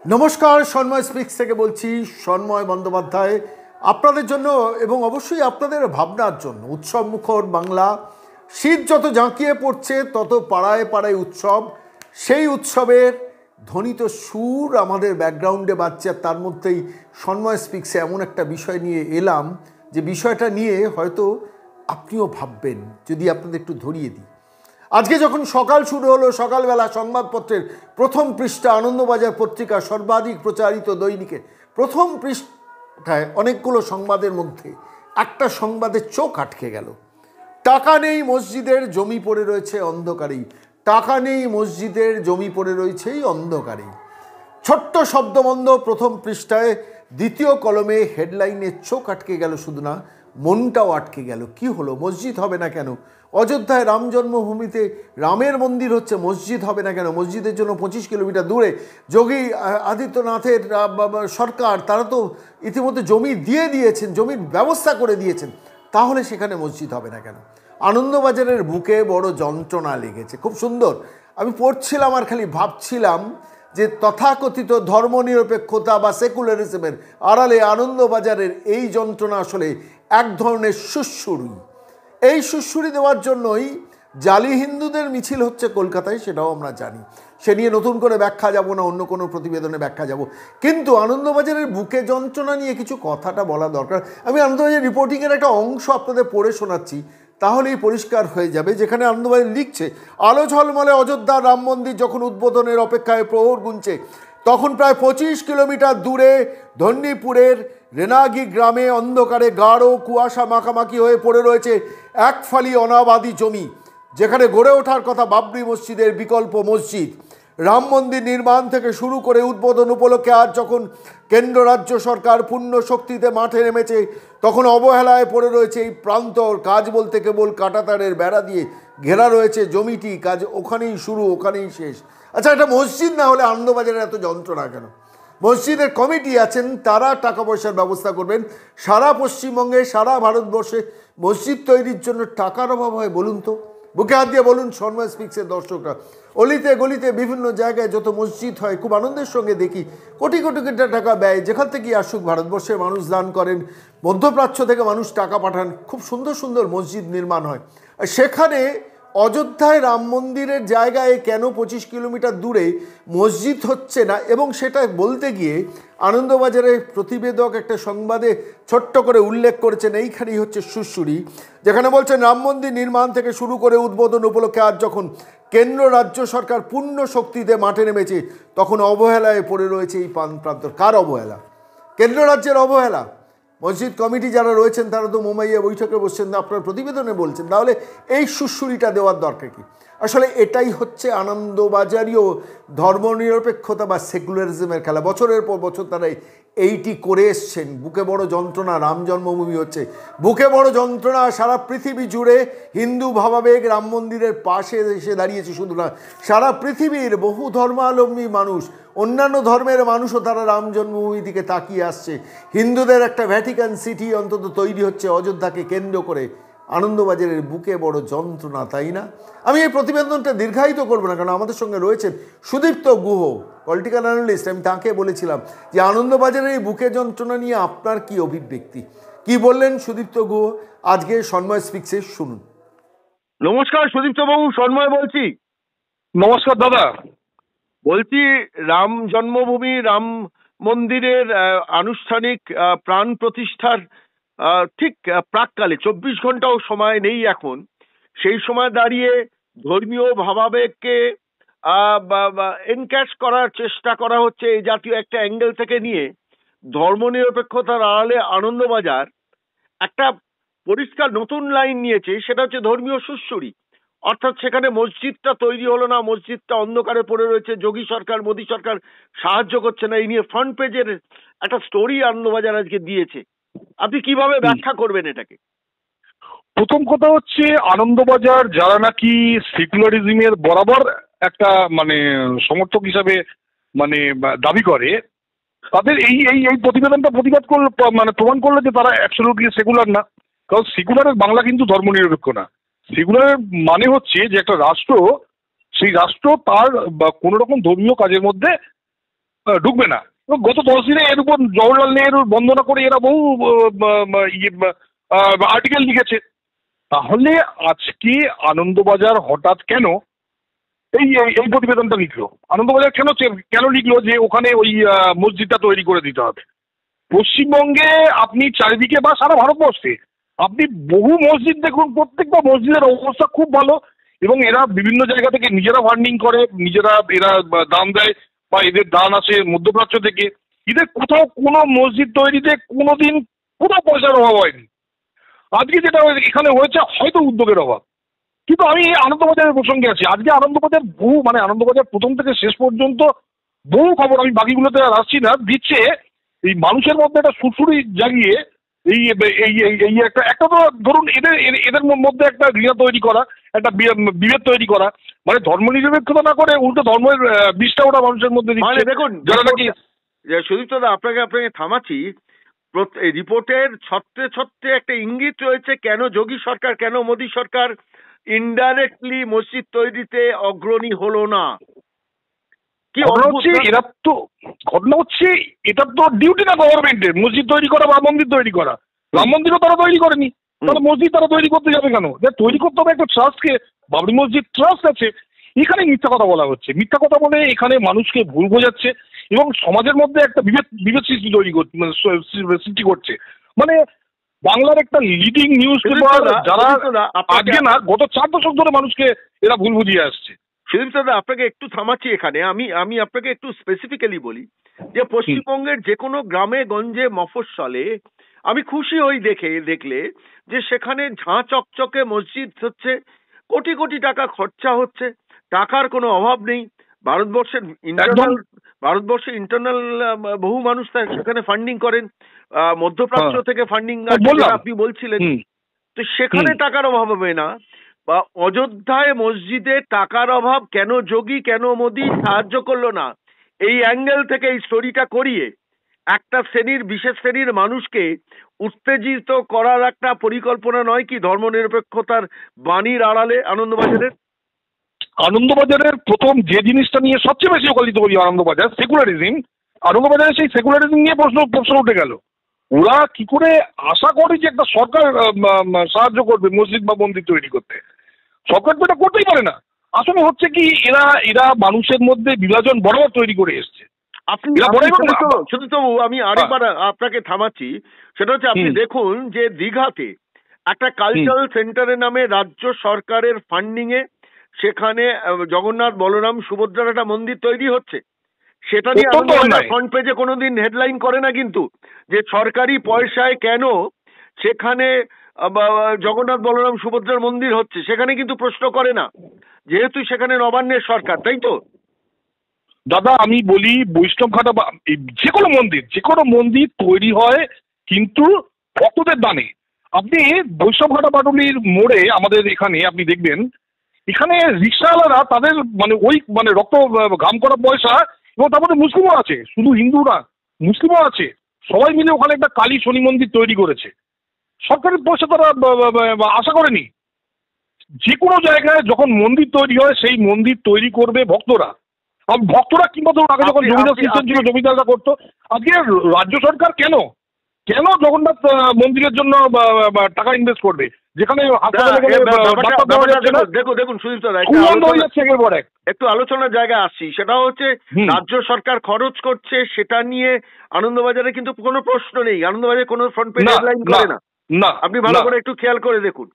নমস্কার, সন্ময় স্পিক্স থেকে বলছি। সন্ময় বন্দ্যোপাধ্যায় আপনাদের জন্য এবং অবশ্যই আপনাদের ভাবনার জন্য। উৎসব মুখর বাংলা, শীত যত জাঁকিয়ে পড়ছে তত পাড়ায় পাড়ায় উৎসব। সেই উৎসবের ধ্বনিত সুর আমাদের ব্যাকগ্রাউন্ডে বাজছে, আর তার মধ্যেই সন্ময় স্পিক্সে এমন একটা বিষয় নিয়ে এলাম যে বিষয়টা নিয়ে হয়তো আপনিও ভাববেন যদি আপনাদের একটু ধরিয়ে দিই। আজকে যখন সকাল শুরু হলো, সকালবেলা সংবাদপত্রের প্রথম পৃষ্ঠা, আনন্দবাজার পত্রিকা সর্বাধিক প্রচারিত দৈনিকে প্রথম পৃষ্ঠায় অনেকগুলো সংবাদের মধ্যে একটা সংবাদে চোখ আটকে গেল। টাকা নেই মসজিদের, জমি পড়ে রয়েছে অন্ধকারেই। টাকা নেই মসজিদের, জমি পড়ে রয়েছে এই অন্ধকারেই। ছোট্ট শব্দবন্ধ প্রথম পৃষ্ঠায়, দ্বিতীয় কলমে হেডলাইনে চোখ আটকে গেল, শুধু না মনটাও আটকে গেল। কি হলো? মসজিদ হবে না কেন? অযোধ্যায় রাম জন্মভূমিতে রামের মন্দির হচ্ছে, মসজিদ হবে না কেন? মসজিদের জন্য 25 কিলোমিটার দূরে যোগী আদিত্যনাথের সরকার, তারা তো ইতিমধ্যে জমি দিয়ে দিয়েছেন, জমির ব্যবস্থা করে দিয়েছেন, তাহলে সেখানে মসজিদ হবে না কেন? আনন্দবাজারের বুকে বড় যন্ত্রণা লেগেছে। খুব সুন্দর। আমি পড়ছিলাম আর খালি ভাবছিলাম যে তথাকথিত ধর্মনিরপেক্ষতা বা সেকুলারিজমের আড়ালে আনন্দবাজারের এই যন্ত্রণা আসলে এক ধরনের সুড়সুড়ি। এই সুড়সুড়ি দেওয়ার জন্যই জালি হিন্দুদের মিছিল হচ্ছে কলকাতায়, সেটাও আমরা জানি। সে নিয়ে নতুন করে ব্যাখ্যা যাব না, অন্য কোনো প্রতিবেদনে ব্যাখ্যা যাব। কিন্তু আনন্দবাজারের বুকে যন্ত্রণা নিয়ে কিছু কথাটা বলা দরকার। আমি আনন্দবাজার রিপোর্টিংয়ের একটা অংশ আপনাদের পড়ে শোনাচ্ছি, তাহলেই পরিষ্কার হয়ে যাবে। যেখানে আনন্দবাজার লিখছে, আলো ঝলমলে অযোধ্যার রাম মন্দির যখন উদ্বোধনের অপেক্ষায় প্রহর গুনছে, তখন প্রায় 25 কিলোমিটার দূরে ধন্যীপুরের রেনাগি গ্রামে অন্ধকারে গাঢ় কুয়াশা মাখামাখি হয়ে পড়ে রয়েছে এক ফালি অনাবাদি জমি, যেখানে গড়ে ওঠার কথা বাবরি মসজিদের বিকল্প মসজিদ। রাম মন্দির নির্মাণ থেকে শুরু করে উদ্বোধন উপলক্ষে আজ যখন কেন্দ্র রাজ্য সরকার পূর্ণ শক্তিতে মাঠে নেমেছে, তখন অবহেলায় পড়ে রয়েছে এই প্রান্তর। কাজ বলতে কেবল কাঁটাতারের বেড়া দিয়ে ঘেরা রয়েছে জমিটি, কাজ ওখানেই শুরু ওখানেই শেষ। আচ্ছা, এটা মসজিদ না হলে আনন্দবাজারে এত যন্ত্রণা কেন? মসজিদের কমিটি আছেন, তারা টাকা পয়সার ব্যবস্থা করবেন। সারা পশ্চিমবঙ্গে, সারা ভারতবর্ষে মসজিদ তৈরির জন্য টাকার অভাব হয় বলুন তো? বুকে হাত দিয়ে বলুন সন্ময় স্পিক্সের দর্শকরা। অলিতে গলিতে বিভিন্ন জায়গায় যত মসজিদ হয়, খুব আনন্দের সঙ্গে দেখি কোটি কোটি কোটি টাকা ব্যয়, যেখান থেকে আসুক ভারতবর্ষের মানুষ দান করেন, মধ্যপ্রাচ্য থেকে মানুষ টাকা পাঠান, খুব সুন্দর সুন্দর মসজিদ নির্মাণ হয়। আর সেখানে অযোধ্যায় রাম মন্দিরের জায়গায় কেন 25 কিলোমিটার দূরে মসজিদ হচ্ছে না? এবং সেটা বলতে গিয়ে আনন্দবাজারের প্রতিবেদক একটা সংবাদে ছোট্ট করে উল্লেখ করেছেন, এইখানেই হচ্ছে সুড়সুড়ি, যেখানে বলছেন রাম মন্দির নির্মাণ থেকে শুরু করে উদ্বোধন উপলক্ষে আজ যখন কেন্দ্র রাজ্য সরকার পূর্ণ শক্তিতে মাঠে নেমেছে, তখন অবহেলায় পড়ে রয়েছে এই প্রান্তর। কার অবহেলা? কেন্দ্র রাজ্যের অবহেলা? মসজিদ কমিটি যারা রয়েছেন তারা তো মুম্বাইয়ে বৈঠকে বসছেন না, আপনার প্রতিবেদনে বলছেন। তাহলে এই সুড়সুড়িটা দেওয়ার দরকার কি? আসলে এটাই হচ্ছে আনন্দবাজারীয় ধর্মনিরপেক্ষতা বা সেকুলারিজমের খেলা। বছরের পর বছর তারা এইটি করে এসছেন। বুকে বড় যন্ত্রণা, রাম জন্মভূমি হচ্ছে, বুকে বড় যন্ত্রণা। সারা পৃথিবী জুড়ে হিন্দু ভাবাবেগ রাম মন্দিরের পাশে এসে দাঁড়িয়েছে। শুধু না, সারা পৃথিবীর বহু ধর্মাবলম্বী মানুষ, অন্যান্য ধর্মের মানুষও তারা রাম জন্মভূমির দিকে তাকিয়ে আসছে। হিন্দুদের একটা ভ্যাটিকান সিটি অন্তত তৈরি হচ্ছে অযোধ্যাকে কেন্দ্র করে। আনন্দবাজারের বুকে বড় যন্ত্রণা, তাই না? আমি এই প্রতিবেদনটা দীর্ঘায়িত করবো না, কারণ আমাদের সঙ্গে রয়েছেন সুদীপ্ত গুহ, পলিটিক্যাল অ্যানালিস্ট। আমি তাকে বলেছিলাম যে আনন্দবাজারের এই বুকে যন্ত্রণা নিয়ে আপনার কি অভিব্যক্তি, কি বললেন সুদীপ্ত গুহ আজকে সন্ময় স্পিক্সে, শুনুন। নমস্কার সুদীপ্ত বাবু, সন্ময় বলছি। নমস্কার দাদা। বলছি, রাম জন্মভূমি রাম মন্দিরের আনুষ্ঠানিক প্রাণ প্রতিষ্ঠার ঠিক প্রাককালে 24 ঘন্টাও সময় নেই এখন। সেই সময় দাঁড়িয়ে ধর্মীয় ভাবাবেগকে এনক্যাশ করার চেষ্টা করা হচ্ছে এই জাতীয় একটা অ্যাঙ্গেল থেকে নিয়ে। ধর্মনিরপেক্ষতার আড়ালে আনন্দবাজার একটা পরিষ্কার নতুন লাইন নিয়েছে, সেটা হচ্ছে ধর্মীয় সুড়সুড়ি। অর্থাৎ সেখানে মসজিদটা তৈরি হলো না, মসজিদটা অন্ধকারে পড়ে রয়েছে, যোগী সরকার মোদী সরকার সাহায্য করছে না, এই নিয়ে ফ্রন্ট পেজের একটা স্টোরি আনন্দবাজার আজকে দিয়েছে। আপনি কিভাবে ব্যাখ্যা করবেন এটাকে? প্রথম কথা হচ্ছে, আনন্দবাজার যারা নাকি সেকুলারিজমের বরাবর একটা সমর্থক হিসাবে দাবি করে, তাদের এই এই এই প্রতিবেদনটা প্রতিবাদ করলে প্রমাণ করলে যে তারা অ্যাবসলিউটলি সেকুলার না। কারণ সেকুলারের বাংলা কিন্তু ধর্মনিরপেক্ষ না। সেকুলারের মানে হচ্ছে যে একটা রাষ্ট্র, সেই রাষ্ট্র তার কোনো রকম ধর্মীয় কাজের মধ্যে ঢুকবে না। গত 10 দিনে এর উপর জওহরলাল নেহরুর বন্দনা করে এরা বহু আর্টিকেল লিখেছে। তাহলে আজকে আনন্দবাজার হঠাৎ কেন এই এই প্রতিবেদনটা লিখলো? আনন্দবাজার কেন লিখলো যে ওখানে ওই মসজিদটা তৈরি করে দিতে হবে? পশ্চিমবঙ্গে আপনি চারিদিকে বা সারা ভারতবর্ষে আপনি বহু মসজিদ দেখুন, প্রত্যেকটা মসজিদের অবস্থা খুব ভালো, এবং এরা বিভিন্ন জায়গা থেকে নিজেরা ফান্ডিং করে, এরা দান দেয় বা এদের দান আসে মধ্যপ্রাচ্য থেকে। এদের কোথাও কোনো মসজিদ তৈরিতে কোনোদিন কোথাও পয়সার অভাব হয়নি। আজকে যেটা এখানে হয়েছে হয়তো উদ্যোগের অভাব। কিন্তু আমি আনন্দবাজারের প্রসঙ্গে আছি। আজকে আনন্দবাজার আনন্দবাজার প্রথম থেকে শেষ পর্যন্ত বহু খবর, আমি বাকিগুলোতে আর আসছি না, দিচ্ছে এই মানুষের মধ্যে একটা সুরসুরি জাগিয়ে এই এই একটা তো ধরুন এদের মধ্যে একটা ঘৃণা তৈরি করা, একটা বিভেদ তৈরি করা, মানে ধর্মনিরপেক্ষতা না করে উল্টো ধর্মের বিষটা ওটা মানুষের মধ্যে দিচ্ছে। দেখুন যারা নাকি সুদীপ্ত দা, আপনাকে থামাচ্ছি। রিপোর্টের ছত্রে একটা ইঙ্গিত রয়েছে কেন যোগী সরকার, কেন মোদী সরকার ইনডাইরেক্টলি মসজিদ তৈরিতে অগ্রণী হলো না। কি ঘটনা হচ্ছে এটা তো ডিউটি না গভর্নমেন্টের মসজিদ তৈরি করা বা মন্দির তৈরি করা। রাম মন্দিরও তারা তৈরি করেনি, তাহলে মসজিদ তারা তৈরি করতে যাবে কেন? তৈরি করতে হবে একটা ট্রাস্টকে। বাবরি মসজিদ ট্রাস্ট আছে। এখানে মিথ্যা কথা বলা হচ্ছে, মিথ্যা কথা বলে এখানে মানুষকে ভুল বোঝাচ্ছে এবং সমাজের মধ্যে একটা বিভেদ সৃষ্টি সৃষ্টি করছে। মানে বাংলার একটা লিডিং নিউজ পেপার যারা আজকে না গত 4 দশক ধরে মানুষকে এরা ভুল বুঝিয়ে আসছে। সুদীপ দাদা, আপনাকে একটু থামাচ্ছি এখানে। আমি আপনাকে একটু স্পেসিফিক্যালি বলি যে পশ্চিমবঙ্গের যে কোনো গ্রামে গঞ্জে মফস্বলে আমি খুশি হই দেখলে যে সেখানে ঝাঁ চকচকে মসজিদ হচ্ছে, কোটি কোটি টাকা খরচা হচ্ছে, টাকার কোনো অভাব নেই। ভারতবর্ষের ইন্টারনাল বহু মানুষ সেখানে ফান্ডিং করেন, মধ্যপ্রাচ্য থেকে ফান্ডিং আপনি বলছিলেন, তো সেখানে টাকার অভাব হবে না। বা অযোধ্যায় মসজিদে টাকার অভাব কেন যোগী, কেন মোদী সাহায্য করলো না, এই অ্যাঙ্গেল থেকে এই স্টোরিটা করিয়ে একটা বিশেষ শ্রেণীর মানুষকে উত্তেজিত করার একটা পরিকল্পনা নয় কি ধর্মনিরপেক্ষতার বাণীর আড়ালে আনন্দবাজারের প্রথম যে জিনিসটা নিয়ে সবচেয়ে বেশি ওকালতি করি আনন্দবাজার, সেকুলারিজম। আনন্দবাজারে সেই সেকুলারিজম নিয়ে প্রশ্ন উঠে গেল। ওরা কি করে আশা করে যে একটা সরকার সাহায্য করবে মসজিদ বা মন্দির তৈরি করতে? সরকার তো এটা করতেই পারে না। আসলে হচ্ছে কি, এরা মানুষের মধ্যে বিভাজন বরাবর তৈরি করে এসছে। আমি আরেকবার আপনাকে থামাচ্ছি, সেটা হচ্ছে আপনি দেখুন যে দীঘাতে একটা কালচারাল সেন্টারের নামে রাজ্য সরকারের ফান্ডিং এ সেখানে জগন্নাথ বলরাম সুভদ্রার একটা মন্দির তৈরি হচ্ছে। সেটা নিয়ে ফ্রন্ট পেজে কোনোদিন হেডলাইন করে না, কিন্তু যে সরকারি পয়সায় কেন সেখানে জগন্নাথ বলরাম সুভদ্রার মন্দির হচ্ছে সেখানে কিন্তু প্রশ্ন করে না, যেহেতু সেখানে নবান্নের সরকার, তাই তো? দাদা আমি বলি, বৈষ্ণবঘাটা বা যে কোনো মন্দির তৈরি হয় কিন্তু ভক্তদের দানে। আপনি বৈষ্ণবঘাটা বাটুলির মোড়ে আমাদের এখানে আপনি দেখবেন, এখানে রিক্সাওয়ালারা তাদের ওই রক্ত ঘাম করা পয়সা, এবং তার মধ্যে মুসলিমও আছে, শুধু হিন্দু না মুসলিমও আছে, সবাই মিলে ওখানে একটা কালী শনি মন্দির তৈরি করেছে। সরকারের পয়সা তারা আশা করেনি। যে কোনো জায়গায় যখন মন্দির তৈরি হয় সেই মন্দির তৈরি করবে ভক্তরা। কিংবা ধরুন আগে যখন জমিদার সিস্টেম ছিল জমিদাররা করতো। আজকে রাজ্য সরকার কেন জগন্নাথ মন্দিরের জন্য টাকা ইনভেস্ট করবে, যেখানে দেখুন সুদীপ দাদা, একটু আলোচনার জায়গা আসছি। সেটা হচ্ছে রাজ্য সরকার খরচ করছে, সেটা নিয়ে আনন্দবাজারে কিন্তু কোনো প্রশ্ন নেই। আনন্দবাজারে কোনো ফ্রন্ট পেজ হেডলাইন করে না। আপনি ভালো করে একটু খেয়াল করে দেখুন,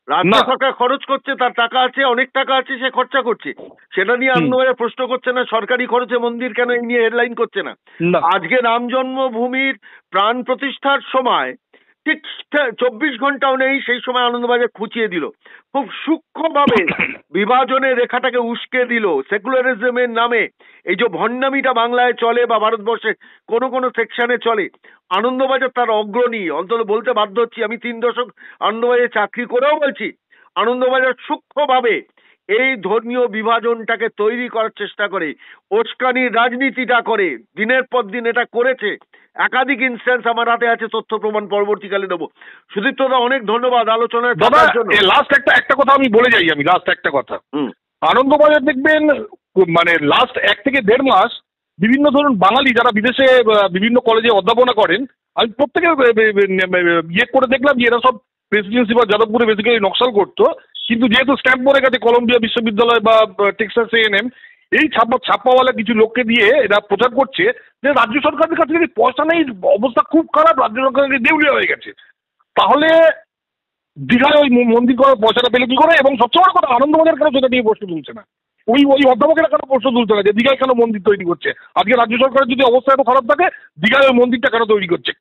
রাজ্য সরকার খরচ করছে, তার টাকা আছে, অনেক টাকা আছে, সে খরচা করছে, সেটা নিয়ে আনন্দবাজার প্রশ্ন করছে না। সরকারি খরচে মন্দির কেন, এই নিয়ে হেডলাইন করছে না। আজকে রাম জন্মভূমির প্রাণ প্রতিষ্ঠার সময় ঠিক 24 ঘন্টাও নেই, সেই সময় আনন্দবাজার খুঁচিয়ে দিল, খুব সূক্ষ্মভাবে বিভাজনের রেখাটাকে উস্কে দিল। সেকুলারিজমের নামে এই যে ভণ্ডামিটা বাংলায় চলে বা ভারতবর্ষে কোনো সেকশনে চলে, আনন্দবাজার তার অগ্রণী। অন্তত বলতে বাধ্য হচ্ছি, আমি 3 দশক আনন্দবাজারে চাকরি করেও বলছি, আনন্দবাজার সূক্ষ্মভাবে এই ধর্মীয় বিভাজনটাকে তৈরি করার চেষ্টা করে, ওস্কানির রাজনীতিটা করে, দিনের পর দিন এটা করেছে। একাধিক ইনস্ট্যান্স আমার হাতে আছে, তথ্য প্রমাণ পরবর্তীকালে দেবো। সুদীপ্ত দা অনেক ধন্যবাদ আলোচনার জন্য। লাস্ট একটা কথা আমি বলে যাই, লাস্ট একটা কথা। আনন্দবাজার দেখবেন লাস্ট 1 থেকে 1.5 মাস বিভিন্ন ধরুন বাঙালি যারা বিদেশে বিভিন্ন কলেজে অধ্যাপনা করেন, আমি প্রত্যেকে ইয়ে করে দেখলাম যে এরা সব প্রেসিডেন্সি বা যাদবপুরে বেসিক্যালি নকশাল করতো, কিন্তু যেহেতু স্ট্যাম্প পড়ে গেছে কলম্বিয়া বিশ্ববিদ্যালয় বা টেক্সাস A&M, এই ছাপ্পাওয়ালা কিছু লোককে দিয়ে এরা প্রচার করছে যে রাজ্য সরকারের কাছে যদি পয়সা নেই, অবস্থা খুব খারাপ, রাজ্য সরকারের দেউলিয়া হয়ে গেছে। তাহলে দীঘায় ওই মন্দির করার পয়সাটা পেলে কি করে? এবং সবচেয়ে বড় কথা, আনন্দবাজার কেন সেটা নিয়ে প্রশ্ন তুলছে না? ওই অধ্যাপকেরা কেন প্রশ্ন তুলছে না যে দীঘায় কেন মন্দির তৈরি করছে? আজকে রাজ্য সরকারের যদি অবস্থা এত খারাপ থাকে, দীঘায় ওই মন্দিরটা কেন তৈরি করছে?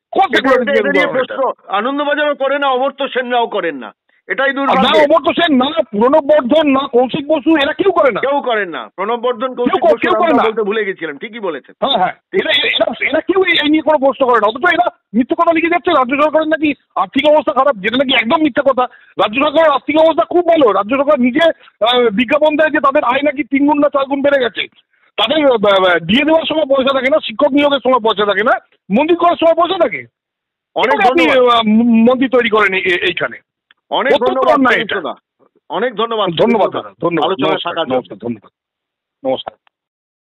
আনন্দবাজারও করে না, অমর্ত্য সেনরাও করেন না, এটাই না দুর্ভাগ্য। অমর্ত্য সেন, না প্রণব বর্ধন, না কৌশিক বসু, এরা কেউ করে না, কেউ করেন না। প্রণব বর্ধন, কৌশিক কেউ বসু করে না। বলতে ভুলে গেছিলাম, ঠিকই বলেছেন। হ্যাঁ হ্যাঁ, এরা কেউ এই নিয়ে কোনো প্রশ্ন করে না, অথচ এরা মিথ্যে কথা লিখে যাচ্ছে রাজ্য সরকারের নাকি আর্থিক অবস্থা খারাপ, যেটা নাকি একদম মিথ্যে কথা। রাজ্য সরকারের আর্থিক অবস্থা খুব ভালো। রাজ্য সরকার নিজে বিজ্ঞাপন দেয় যে তাদের আয় নাকি 3 গুণ না 4 গুণ বেড়ে গেছে। তাদের দিয়ে দেওয়ার সময় পয়সা থাকে না, শিক্ষক নিয়োগের সময় পয়সা থাকে না, মন্দির করার সময় পয়সা থাকে। অনেক আপনি মন্দির তৈরি করেন এইখানে। অনেক ধন্যবাদ, অনেক ধন্যবাদ। ধন্যবাদ দাদা, ধন্যবাদ, আলোচনা থাকার জন্য। ধন্যবাদ, নমস্কার।